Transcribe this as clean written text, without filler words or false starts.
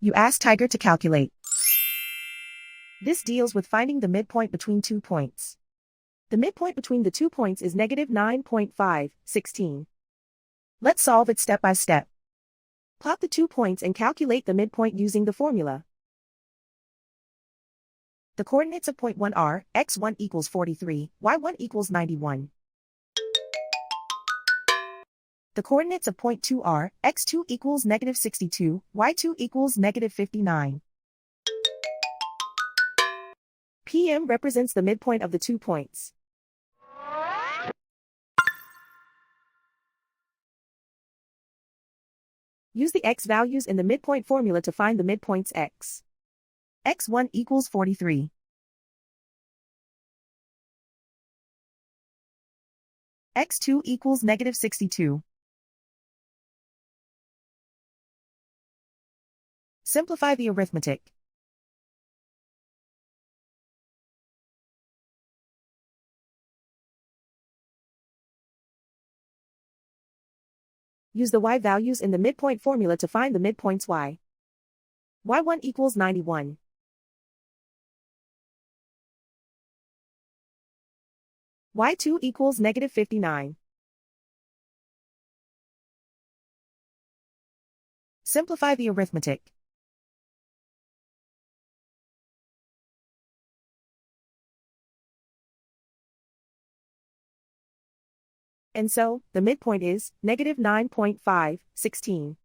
You ask Tiger to calculate. This deals with finding the midpoint between 2 points. The midpoint between the 2 points is negative 9.516. Let's solve it step by step. Plot the 2 points and calculate the midpoint using the formula. The coordinates of point 1 are x1 equals 43, y1 equals 91. The coordinates of point 2 are x2 equals negative 62, y2 equals negative 59. PM represents the midpoint of the 2 points. Use the x values in the midpoint formula to find the midpoints x. x1 equals 43. x2 equals negative 62. Simplify the arithmetic. Use the y values in the midpoint formula to find the midpoints y. y1 equals 91. y2 equals negative 59. Simplify the arithmetic. And so, the midpoint is negative 9.516.